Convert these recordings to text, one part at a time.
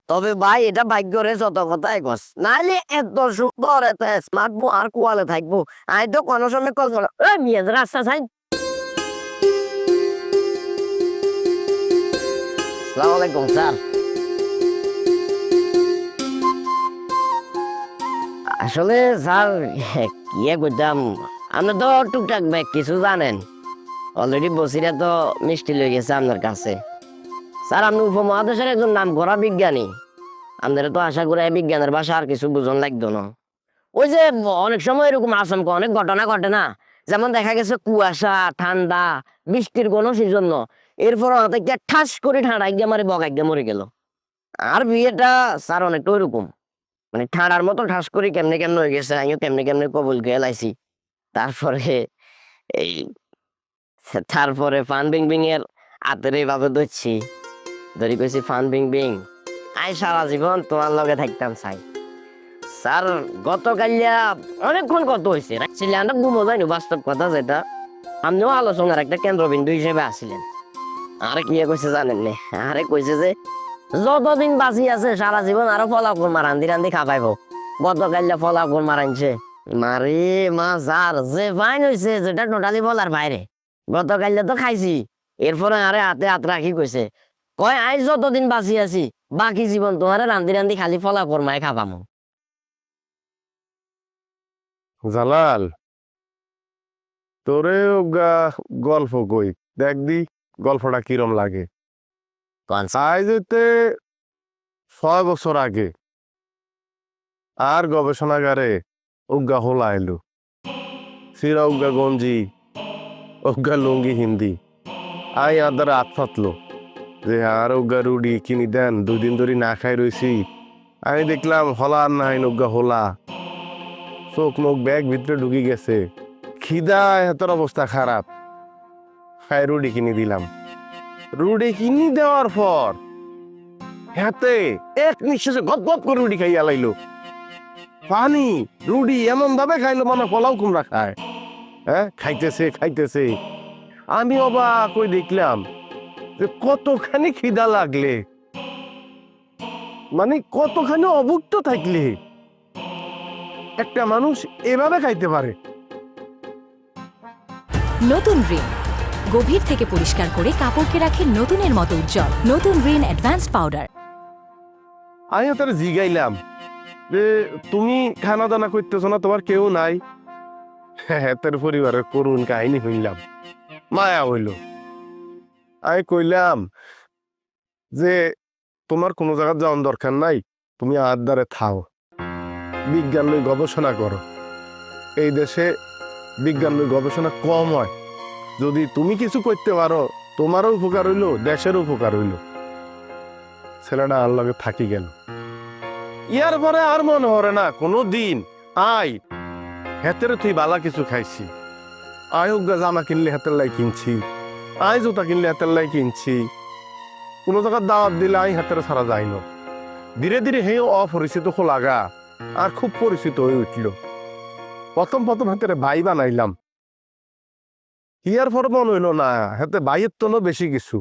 তবে ভাই এটা ভাগ্য রে, যত কথাই কস, নাহলে এত সুন্দর এত স্মার্ট বউ আর কোয়ালে থাকবো। আমি তো কোনো সময় কল্পনা মেয়ে রাস্তা চাই। আসসালামু আলাইকুম স্যার। আসলে স্যার কি করতাম, আপনি তো টুকটাক ব্যাগ কিছু জানেন। অলরেডি বসিরা তো মিষ্টি লয়ে গেছে আপনার কাছে। স্যার আপনি উপমহাদেশের একজন নাম করা বিজ্ঞানী, আপনারা তো আশা করি এই বিজ্ঞানের ভাষা আর কিছু বুঝন লাগতো না। ওই যে অনেক সময় এরকম আচমকা অনেক ঘটনা ঘটে না, যেমন দেখা গেছে কুয়াশা, ঠান্ডা, বৃষ্টির কোনো সিজন, এরপর থেকে ঠাস করে ঠান্ডা গিয়ে আমার বগাই গিয়ে মরে গেল। আর বিয়েটা স্যার অনেকটা ওইরকম, মানে ঠান্ডার মতো ঠাস করে কেমনে কেমনে হয়ে গেছে, আমিও কেমনে কেমনে কবুল গিয়ে লাইছি। তারপরে এই তারপরে ফান বিং বিং এর হাতের এইভাবে ধরছি, ধরি কইছি ফান বিং বিং, আই সারা জীবন তোমার লগে থাকতাম চাই। স্যার গতকালিয়া অনেকক্ষণ কত হয়েছে, রাখছিলে আমরা ঘুমো যাইনি, বাস্তব কথা যেটা। আপনিও আলোচনার একটা কেন্দ্রবিন্দু হিসেবে আসছিলেন। আরে কি কইছে জানেন নে, আরে কইছে যে যতদিন বাঁচি আছে সারা জীবন আরো ফলাফল মার রান্ধি রান্ধি খাবাইবো। গতকালিয়া ফলাফল মারাইছে মারে মা, যার যে ফাইন হয়েছে যেটা টোটালি বলার বাইরে। গতকালিয়া তো খাইছি, এরপরে আরে হাতে হাত রাখি কইছে, কয় আই যতদিন বাঁচি আছি বাকি জীবন তোমারে রান্ধি রান্ধি খালি ফলাফল মায় খাবামো। জালাল, তোরে গল্প কই দেখ দি, গল্পটা কিরম লাগে। আজ হইতে 6 বছর আগে আর গবেষণাগারে উগা হোলা এলো, সিরা উগা গঞ্জি, উগা লুঙ্গি হিন্দি। আই আদার হাত ফাতলো যে আর উগা রুডি কিনি দেন, 2 দিন ধরে না খাই রইছি। আমি দেখলাম হলা আর নাই, উগা হোলা, চোখ মুখ ব্যাগ ভিতরে ঢুকি গেছে, খিদায় হাতের অবস্থা খারাপ। খাই রুডি কিনে দিলাম। রুডি কিনি দেওয়ার পর হাতে এক নিঃশ্বাসে গপ গপ করে রুডি খাইয়া লাইলো। পানি রুডি এমন ভাবে খাইলো মানে পোলাও কুমড়া খায়। হ্যাঁ, খাইতেছে খাইতেছে। আমি অবাক কই দেখলাম যে কতখানি খিদা লাগলে, মানে কতখানি অভুক্ত থাকলে একটা মানুষ এভাবে খাইতে পারে। নতুন রিন গভীর থেকে পরিষ্কার করে কাপড়কে রাখে নতুনের মতো উজ্জ্বল। নতুন রিন অ্যাডভান্সড পাউডার। আমি তার জিগাইলাম যে তুমি খানা দানা করতেছো না, তোমার কেউ নাই? হ্যাঁ, তোর পরিবারের করুণ কাহিনী হইলাম, মায়া হইল। আমি কইলাম যে তোমার কোনো জায়গায় যাওয়ার দরকার নাই, তুমি আদারে থাও, বিজ্ঞান লই গবেষণা করো। এই দেশে বিজ্ঞান লই গবেষণা কম হয়, যদি তুমি কিছু করতে পারো তোমারও উপকার হইল, দেশেরও উপকার হইল। ছেলেটা আর লগে থাকি গেল। ইয়ার পরে আর মনে হরে না কোনো দিন আই হেতের তুই বালা কিছু খাইছি। আয় উগা জামা কিনলে হাতের লাই কিনছি, আয় জুতা কিনলে হাতের লাই কিনছি। কোনো জায়গার দাওয়াত দিলে আই হাতের ছাড়া যাই না। ধীরে ধীরে হে অপরিচিত লাগা আর খুব পরিচিত হয়ে উঠল। প্রথম প্রথম হাতের ভাই বানাইলাম, ইয়ার পর মনে হইল না হাতে ভাইয়ের তো বেশি কিছু,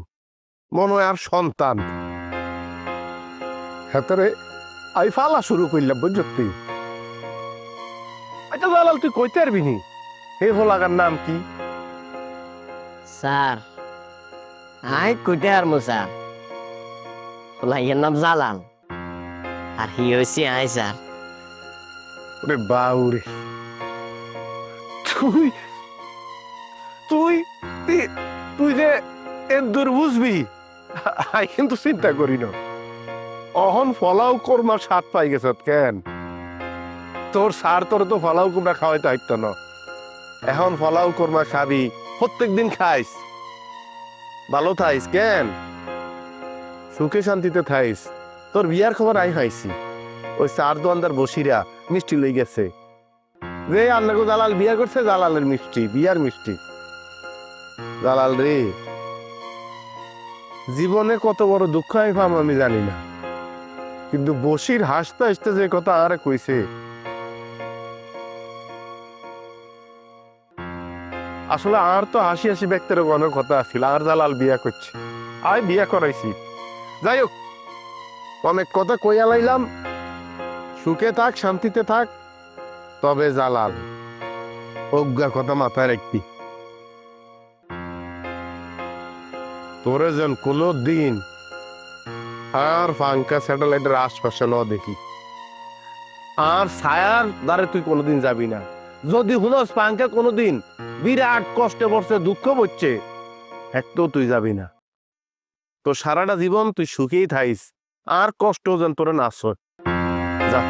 মনে হয় আর সন্তান। হাতের আই ফালা শুরু করলাম, বুঝলি? আচ্ছা জালাল, তুই কইতে পারবি নি হে হোলাগার নাম কি? স্যার আই কইতে আর স্যার, হোলাইয়ের নাম জালাল আর হি হইছে আই স্যার। ওরে বাউরে, তুই তুই তুই যে এর দূর বুঝবি আই কিন্তু চিন্তা করি না। অহন ফলাও কর্মার স্বাদ পাই গেছ কেন? তোর সার তোর তো ফলাও কুমড়া খাওয়াইতে হইতো না, এখন ফলাও কর্মা খাবি, প্রত্যেক দিন খাইস, ভালো থাইস কেন, সুখে শান্তিতে থাইস। তোর বিয়ার খবর আই হাইছি, ওই চার দোয়ানদার বসিরা মিষ্টি লই গেছে রে, আল্লাহ জালাল বিয়া করছে, জালালের মিষ্টি, বিয়ার মিষ্টি। জালাল রে, জীবনে কত বড় দুঃখ আমি পাম আমি জানি না, কিন্তু বসির হাসতে হাসতে যে কথা আরে কইছে, আসলে আর তো হাসি হাসি ব্যক্তির অনেক কথা ছিল। আর জালাল বিয়া করছে, আয় বিয়া করাইছি। যাই হোক, অনেক কথা কইয়া লাইলাম, সুখে থাক, শান্তিতে থাক, তবে জালাল অজ্ঞা কথা মাথায় রাখবি। তোরে যেন কোনো দিন আর ফাঙ্কা স্যাটেলাইটের আশপাশে ন দেখি, আর ছায়ার দ্বারে তুই কোনোদিন যাবি না। যদি হুনস পাঙ্কা কোনোদিন বিরাট কষ্টে পড়ছে, দুঃখ পড়ছে, একটু তুই যাবি না। তো সারাটা জীবন তুই সুখেই থাইস, আর কষ্ট যেন তোরে না আসয়। যা।